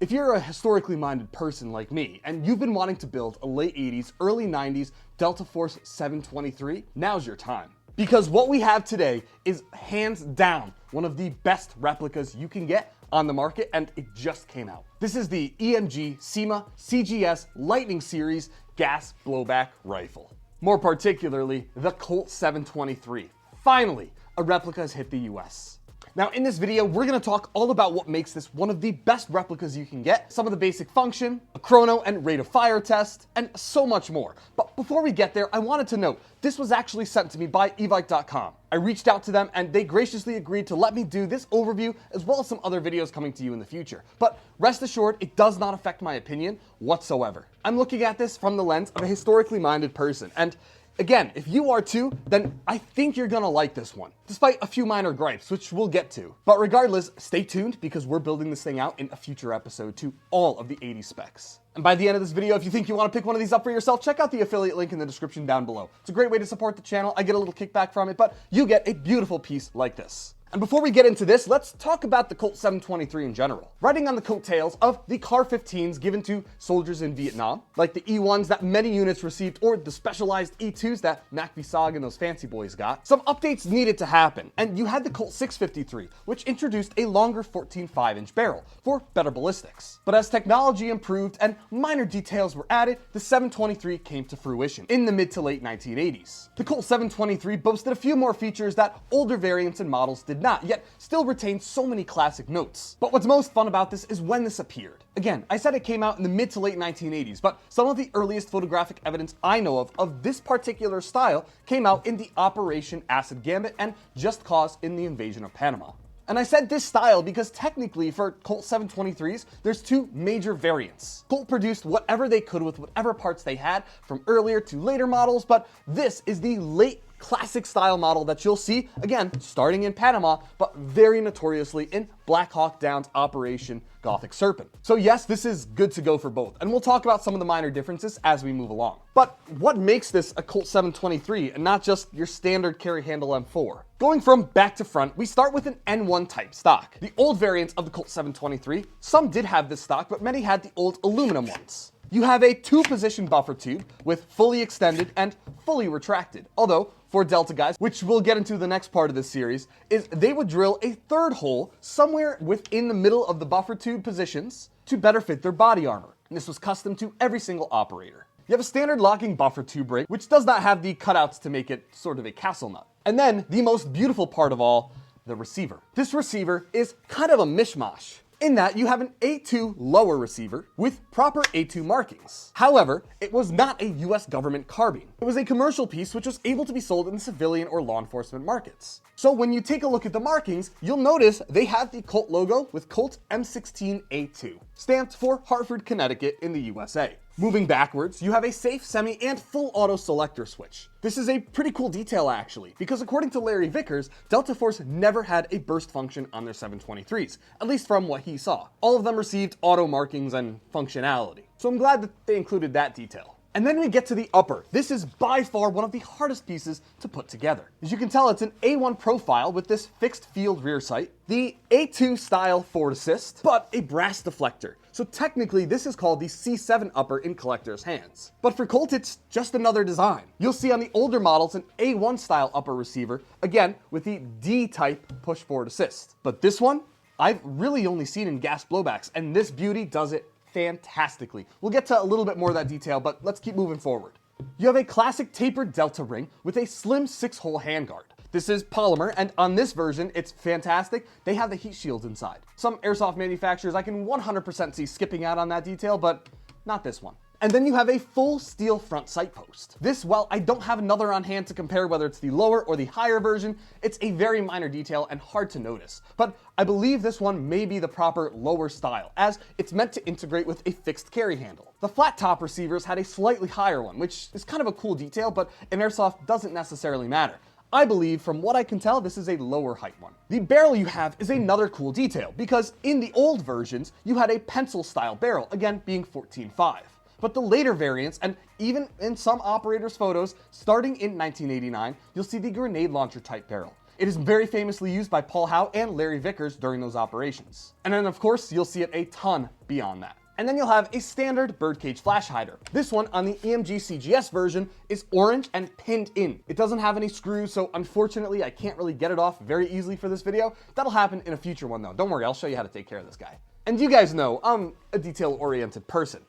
If you're a historically minded person like me, and you've been wanting to build a late 80s, early 90s Delta Force 723, now's your time. Because what we have today is hands down one of the best replicas you can get on the market, and it just came out. This is the EMG SEMA CGS Lightning Series gas blowback rifle. More particularly, the Colt 723. Finally, a replica has hit the US. Now in this video, we're gonna talk all about what makes this one of the best replicas you can get, some of the basic function, a chrono and rate of fire test, and so much more. But before we get there, I wanted to note, this was actually sent to me by Evike.com. I reached out to them and they graciously agreed to let me do this overview as well as some other videos coming to you in the future. But rest assured, it does not affect my opinion whatsoever. I'm looking at this from the lens of a historically minded person, and again, if you are too, then I think you're gonna like this one, despite a few minor gripes, which we'll get to. But regardless, stay tuned because we're building this thing out in a future episode to all of the 80 specs. And by the end of this video, if you think you want to pick one of these up for yourself, check out the affiliate link in the description down below. It's a great way to support the channel. I get a little kickback from it, but you get a beautiful piece like this. And before we get into this, let's talk about the Colt 723 in general. Riding on the coattails of the CAR-15s given to soldiers in Vietnam, like the E1s that many units received, or the specialized E2s that MacVisag and those fancy boys got, some updates needed to happen. And you had the Colt 653, which introduced a longer 14.5-inch barrel for better ballistics. But as technology improved and minor details were added, the 723 came to fruition in the mid to late 1980s. The Colt 723 boasted a few more features that older variants and models did not, yet still retained so many classic notes. But what's most fun about this is when this appeared. Again, I said it came out in the mid to late 1980s, but some of the earliest photographic evidence I know of this particular style came out in the Operation Acid Gambit and Just Cause in the Invasion of Panama. And I said this style because technically for Colt 723s, there's two major variants. Colt produced whatever they could with whatever parts they had from earlier to later models, but this is the late classic style model that you'll see, again, starting in Panama, but very notoriously in Black Hawk Down's Operation Gothic Serpent. So yes, this is good to go for both, and we'll talk about some of the minor differences as we move along. But what makes this a Colt 723 and not just your standard carry handle M4? Going from back to front, we start with an N1 type stock. The old variants of the Colt 723, some did have this stock, but many had the old aluminum ones. You have a 2-position buffer tube with fully extended and fully retracted. Although, for Delta guys, which we'll get into the next part of this series, is they would drill a third hole somewhere within the middle of the buffer tube positions to better fit their body armor. And this was custom to every single operator. You have a standard locking buffer tube brake, which does not have the cutouts to make it sort of a castle nut. And then, the most beautiful part of all, the receiver. This receiver is kind of a mishmash, in that you have an A2 lower receiver with proper A2 markings. However, it was not a US government carbine. It was a commercial piece which was able to be sold in the civilian or law enforcement markets. So when you take a look at the markings, you'll notice they have the Colt logo with Colt M16A2, stamped for Hartford, Connecticut in the USA. Moving backwards, you have a safe, semi, and full auto selector switch. This is a pretty cool detail actually, because according to Larry Vickers, Delta Force never had a burst function on their 723s, at least from what he saw. All of them received auto markings and functionality. So I'm glad that they included that detail. And then we get to the upper. This is by far one of the hardest pieces to put together. As you can tell, it's an A1 profile with this fixed field rear sight, the A2 style forward assist, but a brass deflector. So technically this is called the C7 upper in collector's hands. But for Colt, it's just another design. You'll see on the older models an A1 style upper receiver, again with the D type push forward assist. But this one, I've really only seen in gas blowbacks, and this beauty does it fantastically. We'll get to a little bit more of that detail, but let's keep moving forward. You have a classic tapered Delta ring with a slim 6-hole handguard. This is polymer, and on this version, it's fantastic. They have the heat shields inside. Some airsoft manufacturers I can 100% see skipping out on that detail, but not this one. And then you have a full steel front sight post. This, while I don't have another on hand to compare whether it's the lower or the higher version, it's a very minor detail and hard to notice. But I believe this one may be the proper lower style, as it's meant to integrate with a fixed carry handle. The flat top receivers had a slightly higher one, which is kind of a cool detail, but in airsoft doesn't necessarily matter. I believe, from what I can tell, this is a lower height one. The barrel you have is another cool detail, because in the old versions, you had a pencil style barrel, again being 14.5. But the later variants, and even in some operators' photos, starting in 1989, you'll see the grenade launcher type barrel. It is very famously used by Paul Howe and Larry Vickers during those operations. And then of course, you'll see it a ton beyond that. And then you'll have a standard birdcage flash hider. This one on the EMG CGS version is orange and pinned in. It doesn't have any screws, so unfortunately I can't really get it off very easily for this video. That'll happen in a future one though. Don't worry, I'll show you how to take care of this guy. And you guys know, I'm a detail-oriented person.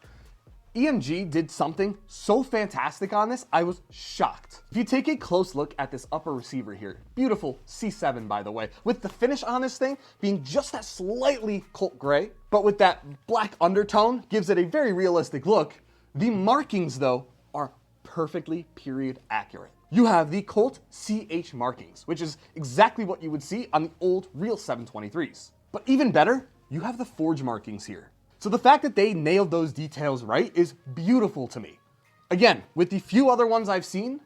EMG did something so fantastic on this, I was shocked. If you take a close look at this upper receiver here, beautiful C7 by the way, with the finish on this thing being just that slightly Colt gray, but with that black undertone, gives it a very realistic look. The markings though are perfectly period accurate. You have the Colt CH markings, which is exactly what you would see on the old real 723s. But even better, you have the forge markings here. So the fact that they nailed those details right is beautiful to me. Again, with the few other ones I've seen,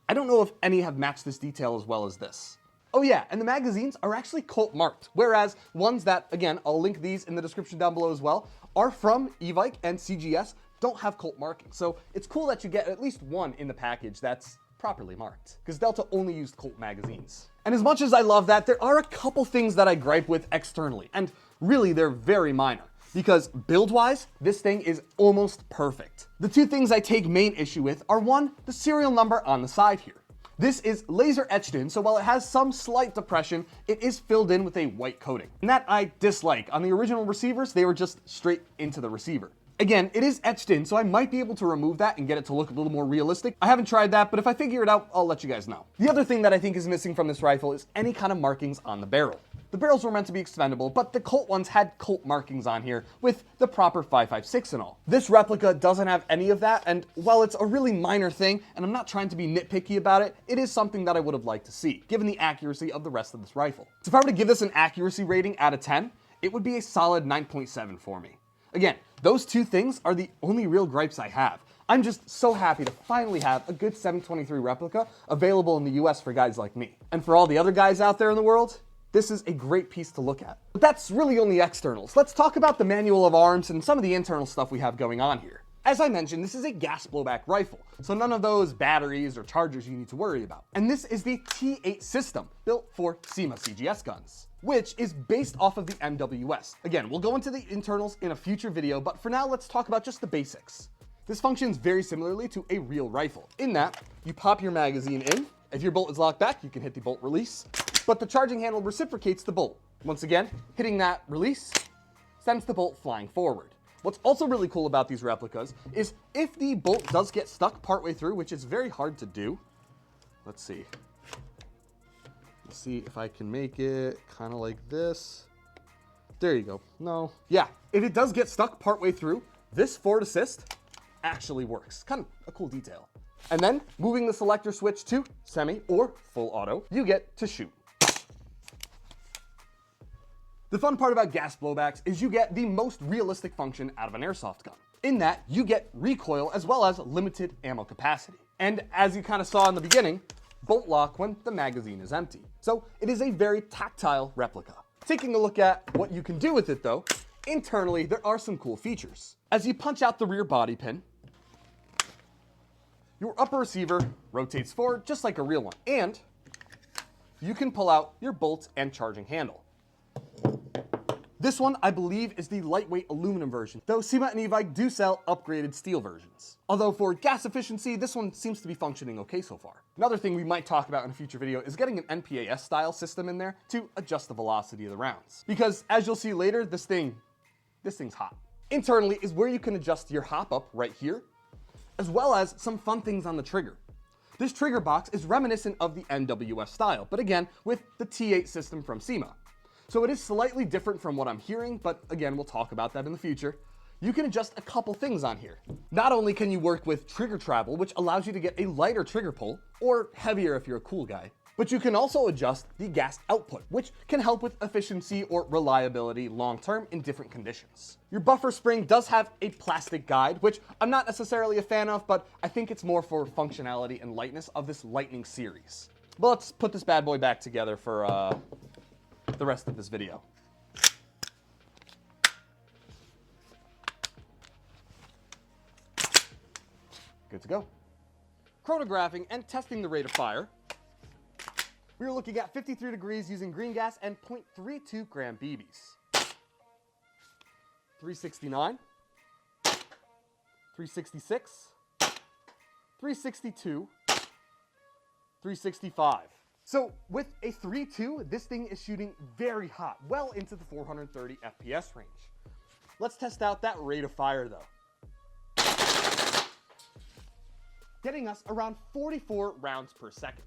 I don't know if any have matched this detail as well as this. Oh yeah, and the magazines are actually Colt marked, whereas ones that, again, I'll link these in the description down below as well, are from Evike and CGS, don't have Colt markings. So it's cool that you get at least one in the package that's properly marked, because Delta only used Colt magazines. And as much as I love that, there are a couple things that I gripe with externally, and really they're very minor. Because build-wise, this thing is almost perfect. The two things I take main issue with are one, the serial number on the side here. This is laser etched in, so while it has some slight depression, it is filled in with a white coating. And that I dislike. On the original receivers, they were just straight into the receiver. Again, it is etched in, so I might be able to remove that and get it to look a little more realistic. I haven't tried that, but if I figure it out, I'll let you guys know. The other thing that I think is missing from this rifle is any kind of markings on the barrel. The barrels were meant to be expendable, but the Colt ones had Colt markings on here with the proper 5.56 and all. This replica doesn't have any of that, and while it's a really minor thing, and I'm not trying to be nitpicky about it, it is something that I would have liked to see, given the accuracy of the rest of this rifle. So if I were to give this an accuracy rating out of 10, it would be a solid 9.7 for me. Again, those two things are the only real gripes I have. I'm just so happy to finally have a good 723 replica available in the US for guys like me. And for all the other guys out there in the world, this is a great piece to look at. But that's really only externals. Let's talk about the manual of arms and some of the internal stuff we have going on here. As I mentioned, this is a gas blowback rifle, so none of those batteries or chargers you need to worry about. And this is the T8 system, built for SEMA CGS guns, which is based off of the MWS. Again, we'll go into the internals in a future video, but for now, let's talk about just the basics. This functions very similarly to a real rifle, in that you pop your magazine in. If your bolt is locked back, you can hit the bolt release, but the charging handle reciprocates the bolt. Once again, hitting that release sends the bolt flying forward. What's also really cool about these replicas is if the bolt does get stuck partway through, which is very hard to do. Let's see. Let's see if I can make it kind of like this. There you go. No. Yeah, if it does get stuck partway through, this forward assist actually works. Kind of a cool detail. And then moving the selector switch to semi or full auto, you get to shoot. The fun part about gas blowbacks is you get the most realistic function out of an airsoft gun, in that you get recoil as well as limited ammo capacity. And as you kind of saw in the beginning, bolt lock when the magazine is empty. So it is a very tactile replica. Taking a look at what you can do with it though, internally there are some cool features. As you punch out the rear body pin, your upper receiver rotates forward just like a real one, and you can pull out your bolt and charging handle. This one, I believe, is the lightweight aluminum version, though SEMA and Evike do sell upgraded steel versions. Although for gas efficiency, this one seems to be functioning okay so far. Another thing we might talk about in a future video is getting an NPAS style system in there to adjust the velocity of the rounds. Because as you'll see later, this thing's hot. Internally is where you can adjust your hop up right here, as well as some fun things on the trigger. This trigger box is reminiscent of the MWS style, but again, with the T8 system from SEMA. So it is slightly different from what I'm hearing, but again, we'll talk about that in the future. You can adjust a couple things on here. Not only can you work with trigger travel, which allows you to get a lighter trigger pull, or heavier if you're a cool guy, but you can also adjust the gas output, which can help with efficiency or reliability long-term in different conditions. Your buffer spring does have a plastic guide, which I'm not necessarily a fan of, but I think it's more for functionality and lightness of this Lightning series. But let's put this bad boy back together for the rest of this video. Good to go. Chronographing and testing the rate of fire. we were looking at 53 degrees using green gas and 0.32 gram BBs. 369, 366, 362, 365. So with a 3.2, this thing is shooting very hot, well into the 430 FPS range. Let's test out that rate of fire though. Getting us around 44 rounds per second.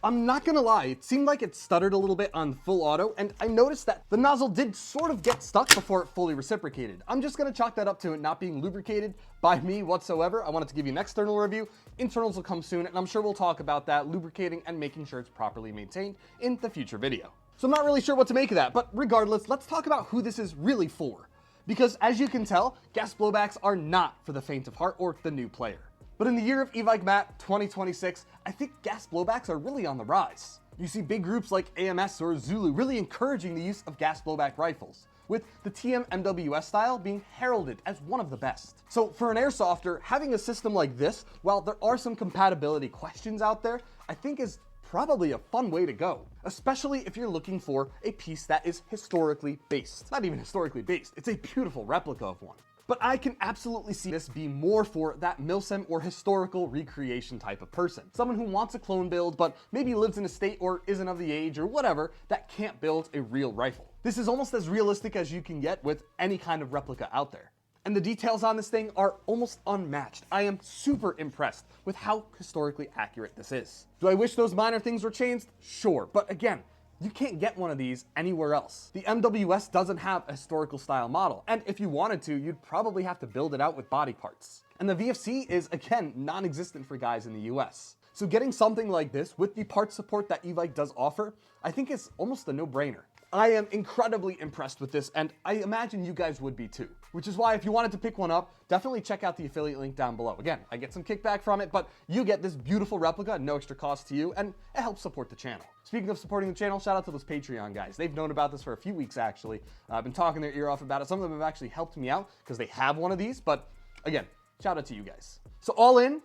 I'm not gonna lie, it seemed like it stuttered a little bit on full auto, and I noticed that the nozzle did sort of get stuck before it fully reciprocated. I'm just gonna chalk that up to it not being lubricated by me whatsoever. I wanted to give you an external review. Internals will come soon, and I'm sure we'll talk about that, lubricating and making sure it's properly maintained in the future video. So I'm not really sure what to make of that, but regardless, let's talk about who this is really for. Because as you can tell, gas blowbacks are not for the faint of heart or the new player. But in the year of Evike Mat 2026, I think gas blowbacks are really on the rise. You see big groups like AMS or Zulu really encouraging the use of gas blowback rifles, with the TM MWS style being heralded as one of the best. So for an airsofter, having a system like this, while there are some compatibility questions out there, I think is probably a fun way to go, especially if you're looking for a piece that is historically based. It's not even historically based, it's a beautiful replica of one. But I can absolutely see this be more for that milsim or historical recreation type of person. Someone who wants a clone build, but maybe lives in a state or isn't of the age or whatever that can't build a real rifle. This is almost as realistic as you can get with any kind of replica out there. And the details on this thing are almost unmatched. I am super impressed with how historically accurate this is. Do I wish those minor things were changed? Sure, but again, you can't get one of these anywhere else. The MWS doesn't have a historical style model, and if you wanted to, you'd probably have to build it out with body parts. And the VFC is, again, non-existent for guys in the US. So getting something like this with the part support that Evike does offer, I think is almost a no-brainer. I am incredibly impressed with this, and I imagine you guys would be too. Which is why if you wanted to pick one up, definitely check out the affiliate link down below. Again, I get some kickback from it, but you get this beautiful replica at no extra cost to you, and it helps support the channel. Speaking of supporting the channel, shout out to those Patreon guys. They've known about this for a few weeks actually. I've been talking their ear off about it. Some of them have actually helped me out because they have one of these, but again, shout out to you guys. So all in,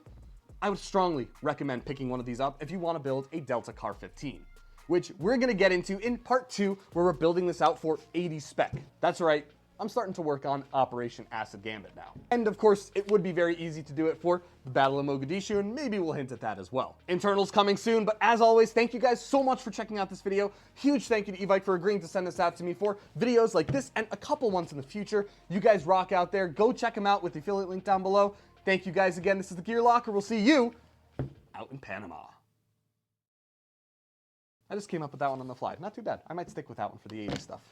I would strongly recommend picking one of these up if you want to build a Delta Car 15. Which we're gonna get into in part 2, where we're building this out for 80 spec. That's right, I'm starting to work on Operation Acid Gambit now. And of course, it would be very easy to do it for the Battle of Mogadishu, and maybe we'll hint at that as well. Internals coming soon, but as always, thank you guys so much for checking out this video. Huge thank you to Evike for agreeing to send this out to me for videos like this and a couple ones in the future. You guys rock out there. Go check them out with the affiliate link down below. Thank you guys again. This is the Gear.Locker. We'll see you out in Panama. I just came up with that one on the fly. Not too bad. I might stick with that one for the 80s stuff.